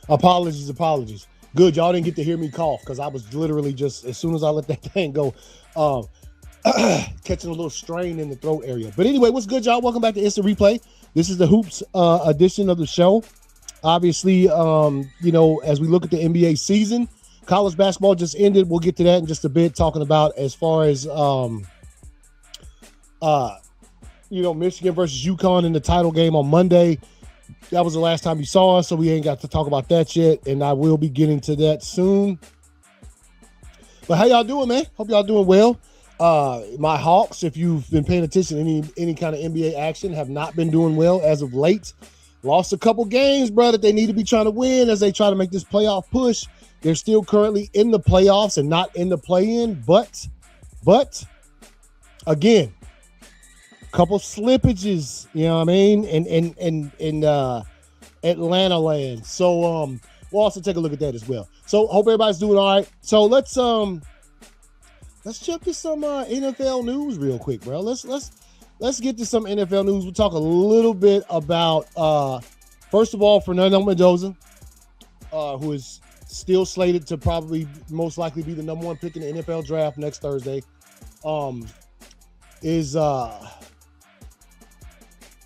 Apologies. Good, y'all didn't get to hear me cough because I was literally just as soon as I let that thing go, um, catching a little strain in the throat area. But anyway, what's good, y'all? Welcome back to Instant Replay. This is the Hoops edition of the show. Obviously, as we look at the NBA season, college basketball just ended. We'll get to that in just a bit, talking about as far as Michigan versus UConn in the title game on Monday. That was the last time you saw us, so we ain't got to talk about that yet, and I will be getting to that soon. But how y'all doing, man? Hope y'all doing well. My Hawks, if you've been paying attention to any kind of NBA action, have not been doing well as of late. Lost a couple games, bro, that they need to be trying to win as they try to make this playoff push. They're still currently in the playoffs and not in the play-in, but again, couple slippages, you know what I mean, in Atlanta land. So we'll also take a look at that as well. So hope everybody's doing all right. So let's jump to some NFL news real quick, bro. Let's get to some NFL news. We'll talk a little bit about first of all, Fernando Mendoza, who is still slated to probably most likely be the number one pick in the NFL draft next Thursday.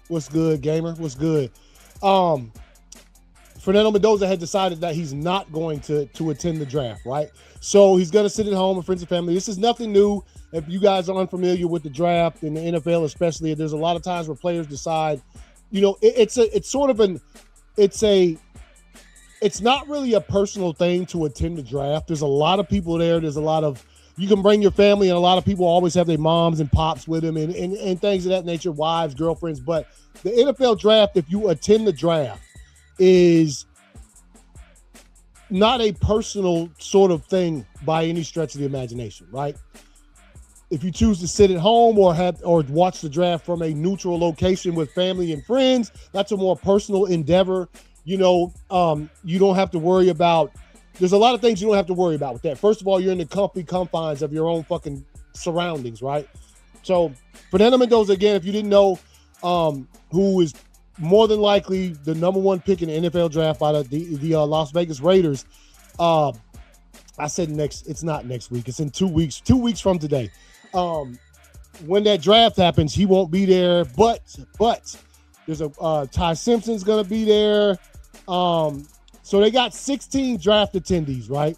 What's good, gamer? What's good? Fernando Mendoza had decided that he's not going to attend the draft, right? So he's going to sit at home with friends and family. This is nothing new. If you guys are unfamiliar with the draft in the NFL, especially, there's a lot of times where players decide, it's not really a personal thing to attend the draft. There's a lot of people there. You can bring your family, and a lot of people always have their moms and pops with them and things of that nature, wives, girlfriends. But the NFL draft, if you attend the draft, is not a personal sort of thing by any stretch of the imagination, right? If you choose to sit at home or watch the draft from a neutral location with family and friends, that's a more personal endeavor. You don't have to worry about. There's a lot of things you don't have to worry about with that. First of all, you're in the comfy confines of your own fucking surroundings, right? So Fernando Mendoza, again, if you didn't know, who is more than likely the number one pick in the NFL draft by the Las Vegas Raiders. I said it's not next week. It's in 2 weeks. 2 weeks from today. When that draft happens, he won't be there. But there's Ty Simpson's gonna be there. So they got 16 draft attendees, right?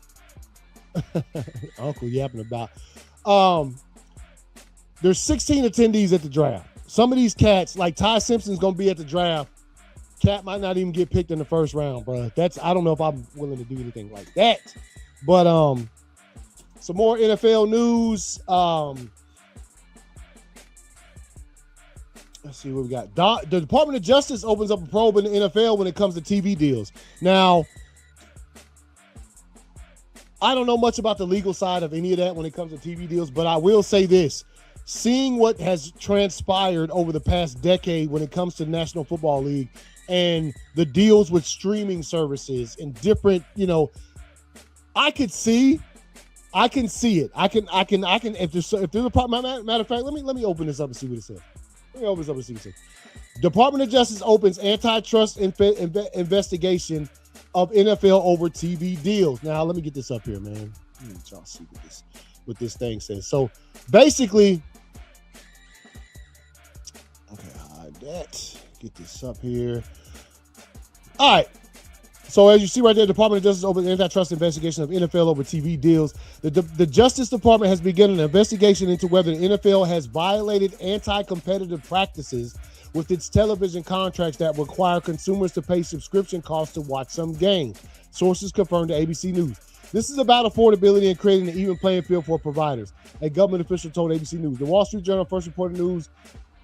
Uncle yapping about. There's 16 attendees at the draft. Some of these cats, like Ty Simpson's gonna be at the draft. Cat might not even get picked in the first round, bro. I don't know if I'm willing to do anything like that. But some more NFL news. Let's see what we got. The Department of Justice opens up a probe in the NFL when it comes to TV deals. Now, I don't know much about the legal side of any of that when it comes to TV deals, but I will say this. Seeing what has transpired over the past decade when it comes to National Football League and the deals with streaming services and different, I can see it. I can, if there's a problem, matter of fact, let me open this up and see what it says. Department of Justice opens antitrust investigation of NFL over TV deals. Now, let me get this up here, man. Let me y'all see what this thing says. So, basically, okay, hide that. Get this up here. All right. So, as you see right there, the Department of Justice opens antitrust investigation of NFL over TV deals. The Justice Department has begun an investigation into whether the NFL has violated anti-competitive practices with its television contracts that require consumers to pay subscription costs to watch some games. Sources confirmed to ABC News. This is about affordability and creating an even playing field for providers, a government official told ABC News. The Wall Street Journal first reported news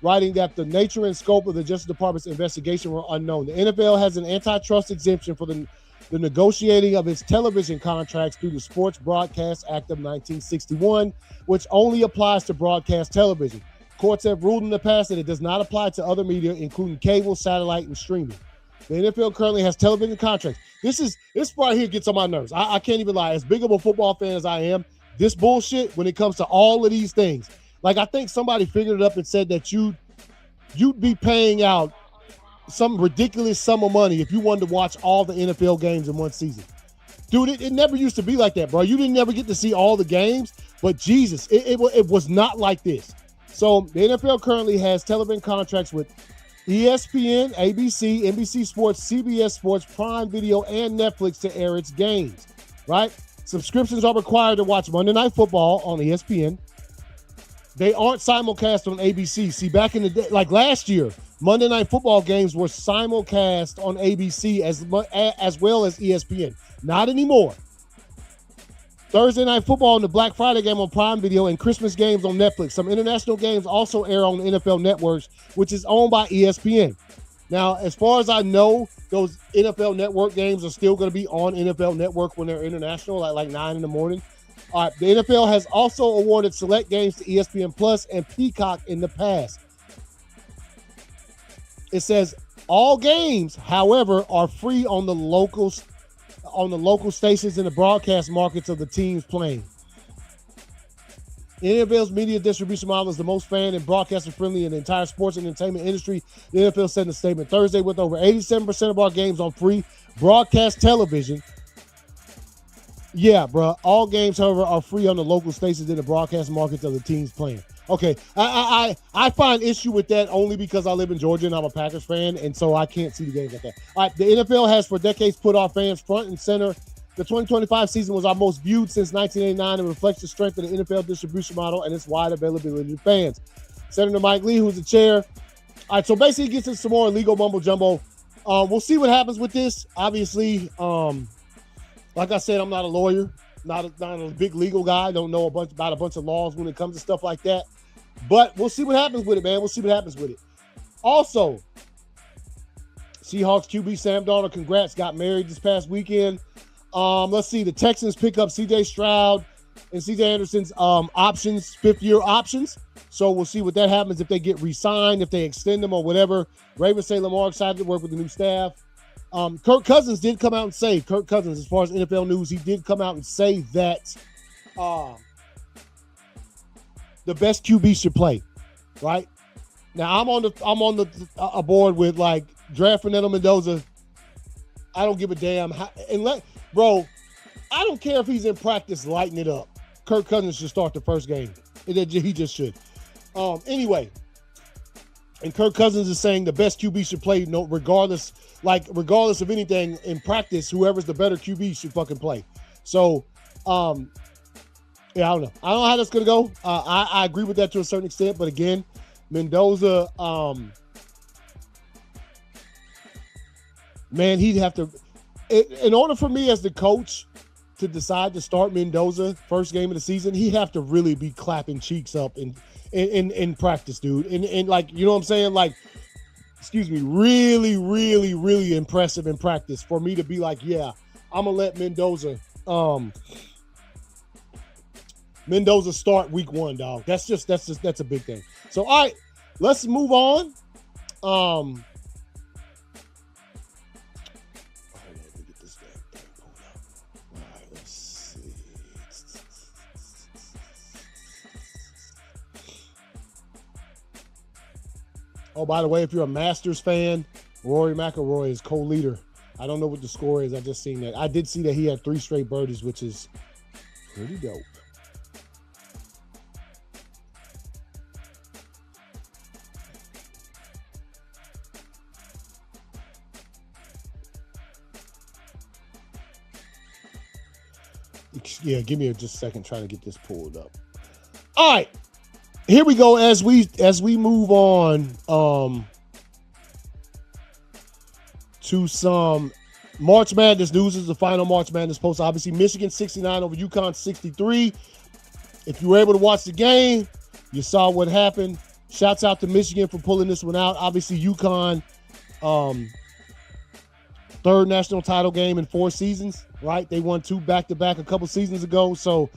writing that the nature and scope of the Justice Department's investigation were unknown. The NFL has an antitrust exemption for the negotiating of its television contracts through the Sports Broadcast Act of 1961, which only applies to broadcast television. Courts have ruled in the past that it does not apply to other media, including cable, satellite, and streaming. The NFL currently has television contracts. This right here gets on my nerves. I can't even lie. As big of a football fan as I am, this bullshit when it comes to all of these things. Like, I think somebody figured it up and said that you'd be paying out some ridiculous sum of money if you wanted to watch all the NFL games in one season. Dude, it never used to be like that, bro. You didn't never get to see all the games, but Jesus, it was not like this. So the NFL currently has television contracts with ESPN, ABC, NBC Sports, CBS Sports, Prime Video, and Netflix to air its games, right? Subscriptions are required to watch Monday Night Football on ESPN. They aren't simulcast on ABC. See, back in the day, like last year, Monday Night Football games were simulcast on ABC as well as ESPN. Not anymore. Thursday Night Football and the Black Friday game on Prime Video and Christmas games on Netflix. Some international games also air on the NFL networks, which is owned by ESPN. Now, as far as I know, those NFL network games are still going to be on NFL Network when they're international at like 9 in the morning. All right, the NFL has also awarded select games to ESPN Plus and Peacock in the past. It says all games, however, are free on the local stations in the broadcast markets of the teams playing. The NFL's media distribution model is the most fan and broadcaster friendly in the entire sports and entertainment industry. The NFL said in a statement Thursday, with over 87% of our games on free broadcast television. Yeah, bro. All games, however, are free on the local stations in the broadcast markets of the teams playing. Okay, I find issue with that only because I live in Georgia and I'm a Packers fan, and so I can't see the games like that. All right, the NFL has for decades put our fans front and center. The 2025 season was our most viewed since 1989 and reflects the strength of the NFL distribution model and its wide availability to fans. Senator Mike Lee, who's the chair. All right, so basically it gets into some more legal mumbo jumbo. We'll see what happens with this. Obviously, like I said, I'm not a lawyer, not a big legal guy. I don't know about a bunch of laws when it comes to stuff like that. But we'll see what happens with it, man. We'll see what happens with it. Also, Seahawks QB Sam Darnold, congrats, got married this past weekend. Let's see. The Texans pick up C.J. Stroud and C.J. Anderson's options, fifth-year options. So we'll see what that happens if they get re-signed, if they extend them or whatever. Ravens say Lamar excited to work with the new staff. Kirk Cousins did come out and say, as far as NFL news, he did come out and say that the best QB should play, right? Now I'm on the board with like draft Fernando Mendoza. I don't give a damn. Bro, I don't care if he's in practice lighting it up. Kirk Cousins should start the first game. He just should. Anyway, and Kirk Cousins is saying the best QB should play, regardless of anything in practice. Whoever's the better QB should fucking play. So, yeah, I don't know. I don't know how that's gonna go. I agree with that to a certain extent, but again, Mendoza, man, he'd have to. In order for me as the coach to decide to start Mendoza first game of the season, he'd have to really be clapping cheeks up in practice, dude. And like, you know what I'm saying? Like, excuse me, really, really, really impressive in practice for me to be like, yeah, I'm gonna let Mendoza start week one, dog. That's a big thing. So, all right, let's move on. Hold on, let me get this thing pulled up. All right, let's see. Oh, by the way, if you're a Masters fan, Rory McIlroy is co-leader. I don't know what the score is. I just seen that. I did see that he had 3 straight birdies, which is pretty dope. Yeah, give me just a second trying to get this pulled up. All right. Here we go as we move on to some March Madness news. This is the final March Madness post. Obviously, Michigan 69 over UConn 63. If you were able to watch the game, you saw what happened. Shouts out to Michigan for pulling this one out. Obviously, UConn, third national title game in 4 seasons, right? They won 2 back-to-back a couple seasons ago. So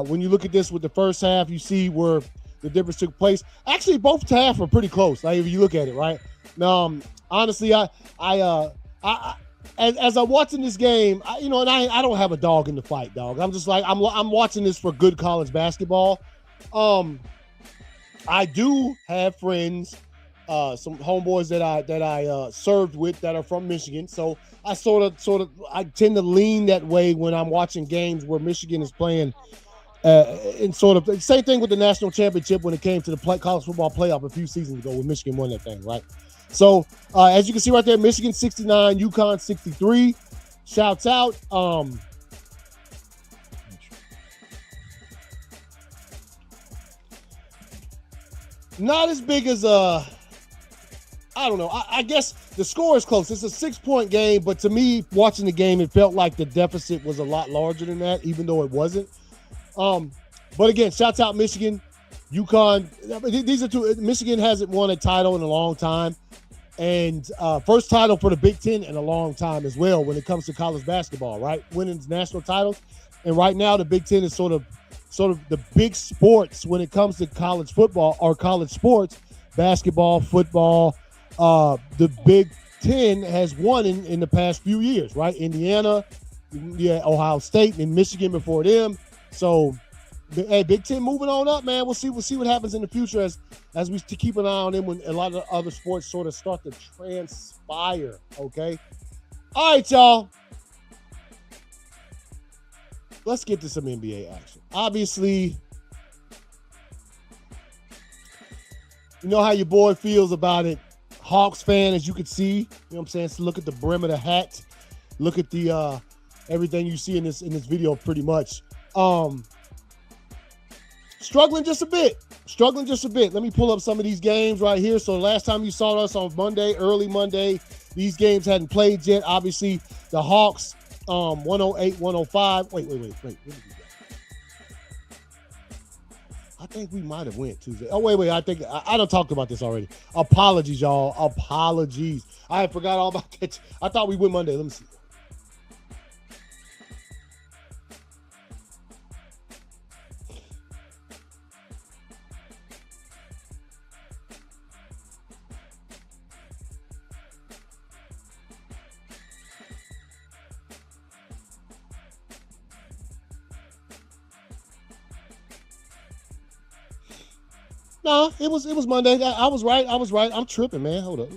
when you look at this with the first half, you see where the difference took place. Actually, both halves are pretty close. Like if you look at it, right? Honestly, as I'm watching this game, I don't have a dog in the fight, dog. I'm just like I'm watching this for good college basketball. I do have friends some homeboys that I served with that are from Michigan. So I I tend to lean that way when I'm watching games where Michigan is playing. And sort of the same thing with the national championship when it came to the college football playoff a few seasons ago when Michigan won that thing, right? So as you can see right there, Michigan 69, UConn 63. Shouts out. Not as big as I don't know. I guess the score is close. It's a 6-point game, but to me, watching the game, it felt like the deficit was a lot larger than that, even though it wasn't. But again, shouts out Michigan, UConn. These are two. Michigan hasn't won a title in a long time, and first title for the Big Ten in a long time as well when it comes to college basketball, right? Winning national titles, and right now the Big Ten is sort of the big sports when it comes to college football or college sports, basketball, football. The Big Ten has won in the past few years, right? Indiana, Ohio State, and Michigan before them. So, hey, Big Ten moving on up, man. We'll see what happens in the future as we keep an eye on them when a lot of other sports sort of start to transpire. Okay. All right, y'all. Let's get to some NBA action. Obviously, you know how your boy feels about it. Hawks fan, as you can see, you know what I'm saying? So look at the brim of the hat. Look at the everything you see in this video pretty much. Struggling just a bit. Let me pull up some of these games right here. So last time you saw us on Monday, early Monday, these games hadn't played yet. Obviously, the Hawks, 108-105. Wait. What did we get? I think we might have went Tuesday. Oh, wait. I think I done talked about this already. Apologies, y'all. Apologies. I forgot all about that. I thought we went Monday. Let me see. No, it was Monday. I was right. I'm tripping, man. Hold up.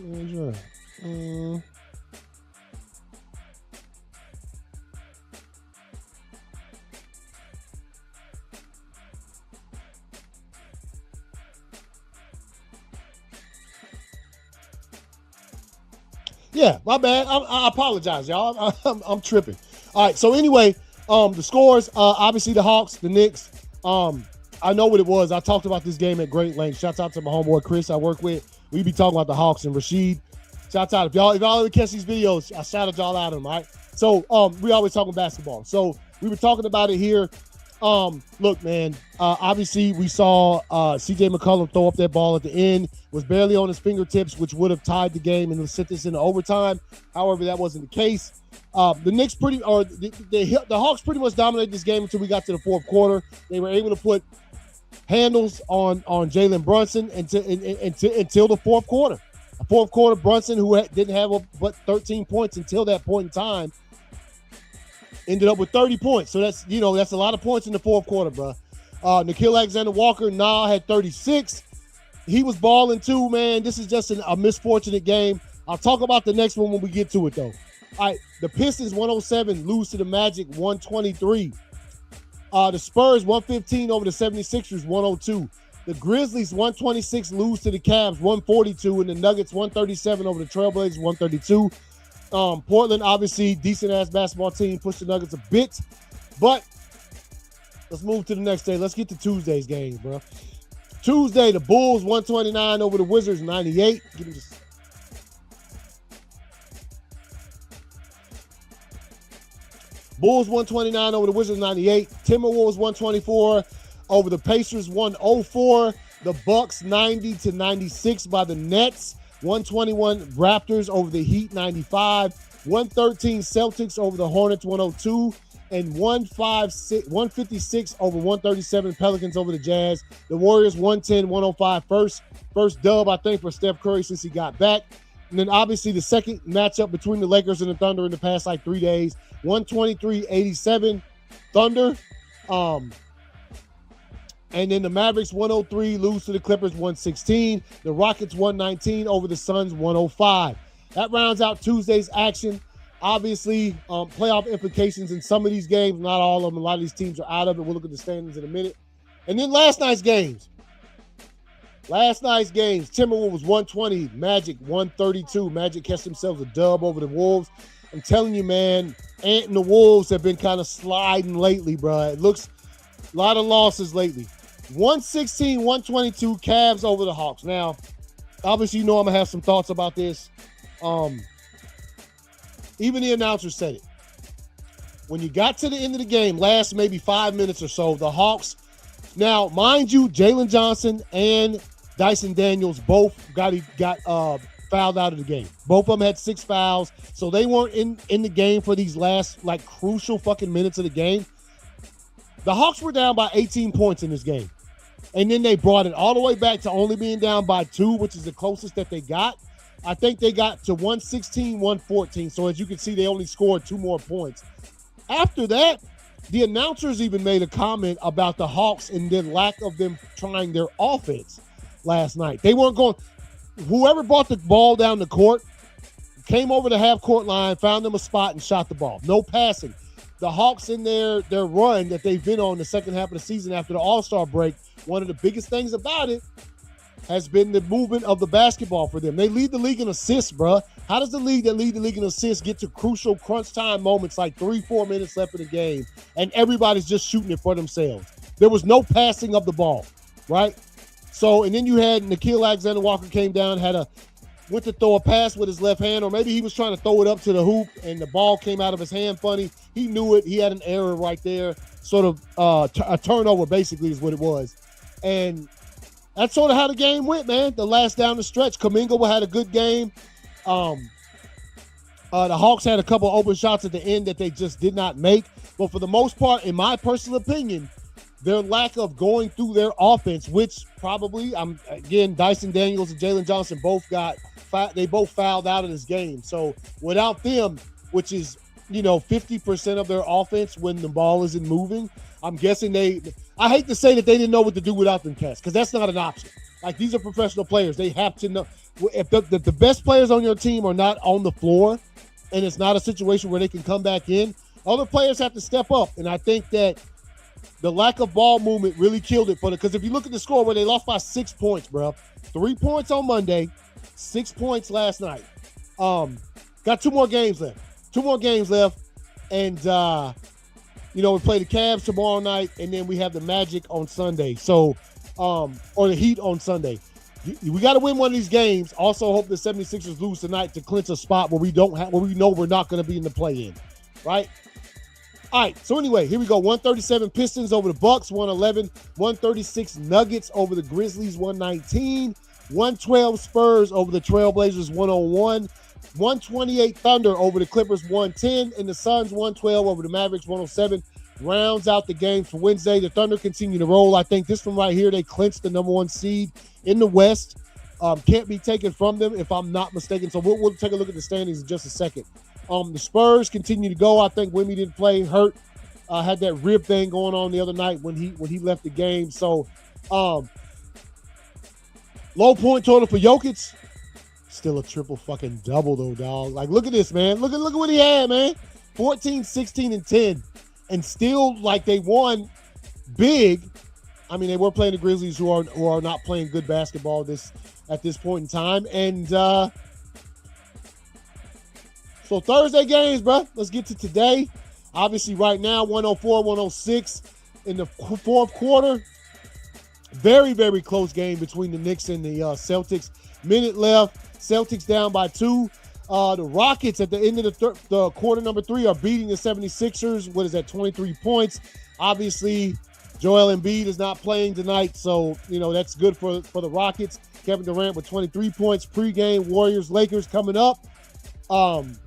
Yeah, my bad. I apologize, y'all. I'm tripping. All right. So anyway, the scores. Obviously the Hawks, the Knicks. I know what it was. I talked about this game at great length. Shouts out to my homeboy Chris I work with. We be talking about the Hawks and Rashid. Shouts out. If y'all ever catch these videos, I shouted y'all out on them, all right? So we always talking basketball. So we were talking about it here. Look, man, obviously we saw CJ McCollum throw up that ball at the end, was barely on his fingertips, which would have tied the game and sent this into overtime. However, that wasn't the case. The Knicks the Hawks pretty much dominated this game until we got to the fourth quarter. They were able to put handles on Jalen Brunson until the fourth quarter. The fourth quarter, Brunson, who didn't have but 13 points until that point in time, ended up with 30 points. So that's a lot of points in the fourth quarter, bro. Nickeil Alexander-Walker had 36. He was balling too, man. This is just a misfortunate game. I'll talk about the next one when we get to it, though. All right, the Pistons 107 lose to the Magic 123. The Spurs 115 over the 76ers 102. The Grizzlies 126 lose to the Cavs 142, and the Nuggets 137 over the Trailblazers 132. Portland, obviously, decent-ass basketball team, pushed the Nuggets a bit. But let's move to the next day. Let's get to Tuesday's games, bro. Tuesday, the Bulls 129 over the Wizards 98. Give me just... Bulls 129 over the Wizards 98. Timberwolves 124 over the Pacers 104. The Bucks 90-96 by the Nets. 121 Raptors over the Heat 95. 113 Celtics over the Hornets 102. And 156 over 137 Pelicans over the Jazz. The Warriors 110-105. First dub, I think, for Steph Curry since he got back. And then obviously the second matchup between the Lakers and the Thunder in the past 3 days. 123-87 Thunder. And then the Mavericks 103 lose to the Clippers 116. The Rockets 119 over the Suns 105. That rounds out Tuesday's action. Obviously, playoff implications in some of these games, not all of them. A lot of these teams are out of it. We'll look at the standings in a minute. And then last night's games. Timberwolves 120, Magic 132. Magic catch themselves a dub over the Wolves. I'm telling you, man, Ant and the Wolves have been kind of sliding lately, bro. It looks a lot of losses lately. 116, 122, Cavs over the Hawks. Now, obviously, you know I'm going to have some thoughts about this. Even the announcer said it. When you got to the end of the game, last maybe 5 minutes or so, the Hawks, now, mind you, Jalen Johnson and Dyson Daniels both got fouled out of the game. Both of them had 6 fouls, so they weren't in the game for these last, like, crucial fucking minutes of the game. The Hawks were down by 18 points in this game, and then they brought it all the way back to only being down by 2, which is the closest that they got. I think they got to 116, 114, so as you can see, they only scored 2 more points. After that, the announcers even made a comment about the Hawks and the lack of them trying their offense last night. They weren't going. Whoever brought the ball down the court came over the half-court line, found them a spot, and shot the ball. No passing. The Hawks in their run that they've been on the second half of the season after the All-Star break, one of the biggest things about it has been the movement of the basketball for them. They lead the league in assists, bruh. How does the league that lead the league in assists get to crucial crunch time moments like 3-4 minutes left in the game and everybody's just shooting it for themselves? There was no passing of the ball, right? So, and then you had Nickeil Alexander-Walker came down, went to throw a pass with his left hand, or maybe he was trying to throw it up to the hoop and the ball came out of his hand funny. He knew it. He had an error right there. Sort of a turnover basically is what it was. And that's sort of how the game went, man. The last down the stretch, Kuminga had a good game. The Hawks had a couple of open shots at the end that they just did not make. But for the most part, in my personal opinion, their lack of going through their offense, which probably, Dyson Daniels and Jalen Johnson both fouled out of this game. So without them, which is, 50% of their offense when the ball isn't moving, I'm guessing I hate to say that they didn't know what to do without them cats, because that's not an option. Like, these are professional players. They have to know. If the best players on your team are not on the floor and it's not a situation where they can come back in, other players have to step up. And I think that the lack of ball movement really killed it for them. Because if you look at the score, where they lost by 6 points, bro. 3 points on Monday, 6 points last night. Got 2 more games left. And, we play the Cavs tomorrow night, and then we have the Magic on Sunday. So, or the Heat on Sunday. We got to win one of these games. Also, hope the 76ers lose tonight to clinch a spot where we know we're not going to be in the play-in, right? All right. So anyway, here we go. 137 Pistons over the Bucks, 111. 136 Nuggets over the Grizzlies, 119. 112 Spurs over the Trailblazers, 101. 128 Thunder over the Clippers, 110. And the Suns, 112 over the Mavericks, 107. Rounds out the games for Wednesday. The Thunder continue to roll. I think this one right here, they clinched the number 1 seed in the West. Can't be taken from them if I'm not mistaken. So we'll take a look at the standings in just a second. The Spurs continue to go. I think Wemby didn't play, hurt. Had that rib thing going on the other night when he left the game. So low point total for Jokic. Still a triple fucking double though, dog. Like, look at this, man. Look at what he had, man. 14, 16, and 10. And still, like, they won big. I mean, they were playing the Grizzlies, who are not playing good basketball at this point in time. And so Thursday games, bro. Let's get to today. Obviously, right now, 104, 106 in the fourth quarter. Very, very close game between the Knicks and the Celtics. Minute left. Celtics down by 2. The Rockets at the end of the quarter number 3 are beating the 76ers. What is that, 23 points? Obviously, Joel Embiid is not playing tonight, so, that's good for the Rockets. Kevin Durant with 23 points. Pre-game, Warriors-Lakers coming up. And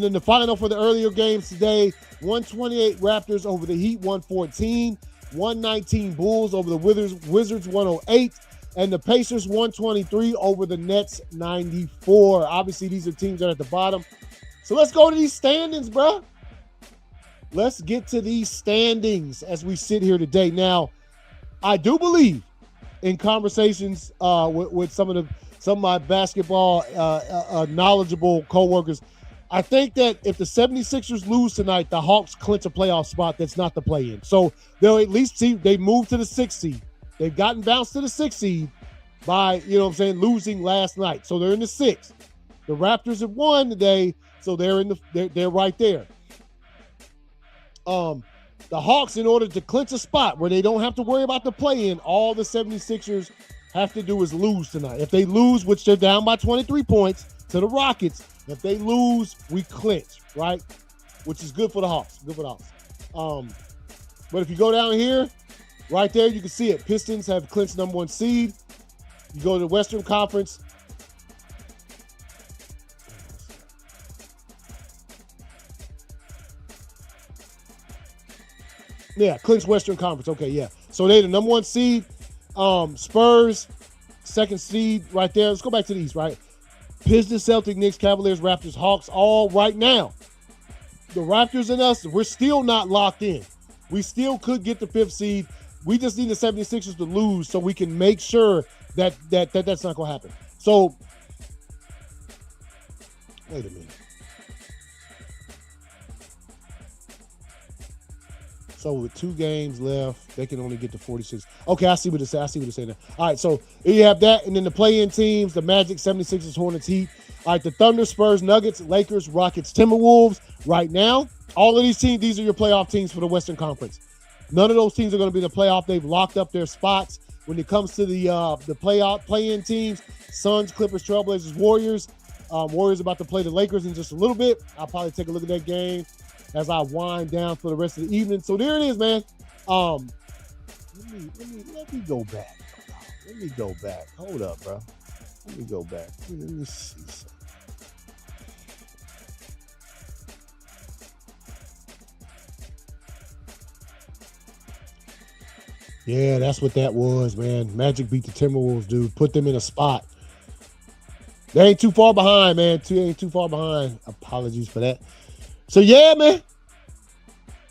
then the final for the earlier games today, 128 Raptors over the Heat, 114. 119 Bulls over the Wizards, 108. And the Pacers, 123 over the Nets, 94. Obviously, these are teams that are at the bottom. So let's go to these standings, bro. Let's get to these standings as we sit here today. Now, I do believe in conversations with some of my basketball knowledgeable coworkers. I think that if the 76ers lose tonight, the Hawks clinch a playoff spot that's not the play-in. So they'll at least see they move to the 6th seed. They've gotten bounced to the 6th seed by, losing last night. So they're in the 6th. The Raptors have won today, so they're right there. The Hawks, in order to clinch a spot where they don't have to worry about the play-in, all the 76ers have to do is lose tonight. If they lose, which they're down by 23 points to the Rockets, if they lose, we clinch, right? Which is good for the Hawks. Good for the Hawks. But if you go down here, right there, you can see it. Pistons have clinched number 1 seed. You go to the Western Conference. Yeah, clinched Western Conference. Okay, yeah. So they're the number 1 seed. Spurs, 2nd seed right there. Let's go back to the East, right? Pistons, Celtics, Knicks, Cavaliers, Raptors, Hawks, all right now. The Raptors and us, we're still not locked in. We still could get the 5th seed. We just need the 76ers to lose so we can make sure that that's not going to happen. So, wait a minute. So with 2 games left, they can only get to 46. Okay, I see what they're saying now. All right, so you have that, and then the play-in teams, the Magic, 76ers, Hornets, Heat. All right, the Thunder, Spurs, Nuggets, Lakers, Rockets, Timberwolves. Right now, all of these teams, these are your playoff teams for the Western Conference. None of those teams are going to be in the playoff. They've locked up their spots. When it comes to the play-in teams, Suns, Clippers, Trailblazers, Warriors. Warriors about to play the Lakers in just a little bit. I'll probably take a look at that game as I wind down for the rest of the evening. So there it is, man. Let me go back. Let me go back. Hold up, bro. Let me go back. Let me see something. Yeah, that's what that was, man. Magic beat the Timberwolves, dude. Put them in a spot. They ain't too far behind, man. Ain't too far behind. Apologies for that. So, yeah, man.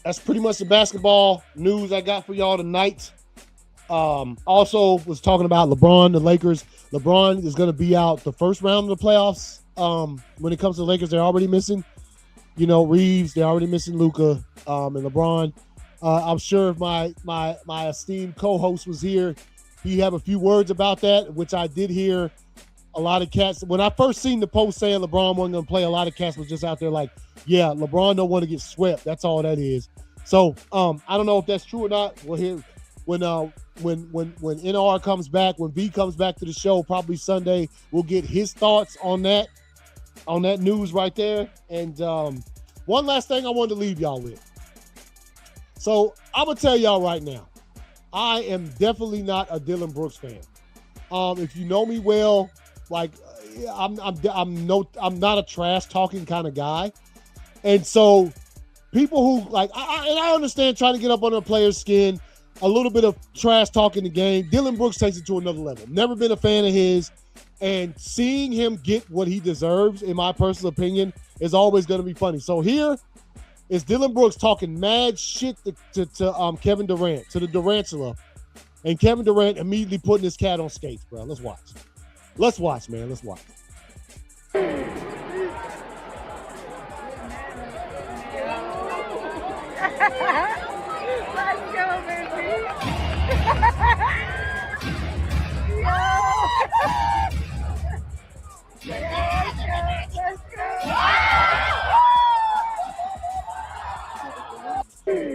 That's pretty much the basketball news I got for y'all tonight. Also was talking about LeBron, the Lakers. LeBron is going to be out the first round of the playoffs. When it comes to the Lakers, they're already missing, Reeves. They're already missing Luka and LeBron. I'm sure if my esteemed co-host was here, he'd have a few words about that, which I did hear a lot of cats. When I first seen the post saying LeBron wasn't going to play, a lot of cats was just out there like, yeah, LeBron don't want to get swept. That's all that is. So I don't know if that's true or not. We'll hear when NR comes back, when V comes back to the show, probably Sunday, we'll get his thoughts on that news right there. And one last thing I wanted to leave y'all with. So I'm gonna tell y'all right now, I am definitely not a Dylan Brooks fan. If you know me well, like I'm not a trash talking kind of guy, and so people who like I understand trying to get up on a player's skin, a little bit of trash talking the game. Dylan Brooks takes it to another level. Never been a fan of his, and seeing him get what he deserves, in my personal opinion, is always going to be funny. So here is Dylan Brooks talking mad shit to Kevin Durant, to the Durantula, and Kevin Durant immediately putting his cat on skates, bro. Let's watch. Let's watch, man. Let's watch. Let's go, baby.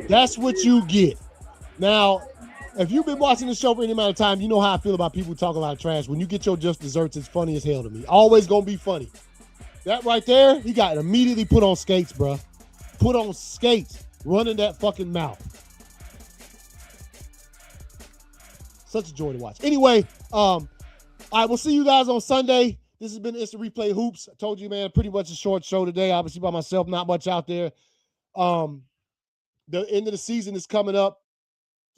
That's what you get. Now, if you've been watching the show for any amount of time, you know how I feel about people who talk a lot of trash. When you get your just desserts, it's funny as hell to me. Always gonna be funny. That right there, he got immediately put on skates, bro. Put on skates, running that fucking mouth. Such a joy to watch. Anyway, all right, we'll see you guys on Sunday. This has been Instant Replay Hoops. I told you, man, pretty much a short show today. Obviously by myself, not much out there. The end of the season is coming up.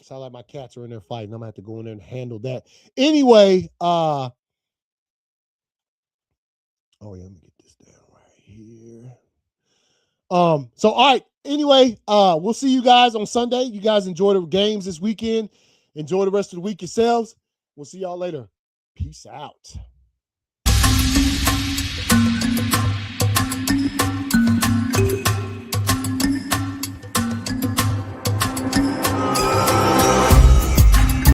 Sound like my cats are in there fighting. I'm gonna have to go in there and handle that. Anyway, oh yeah, let me get this down right here. So all right. Anyway, we'll see you guys on Sunday. You guys enjoy the games this weekend. Enjoy the rest of the week yourselves. We'll see y'all later. Peace out.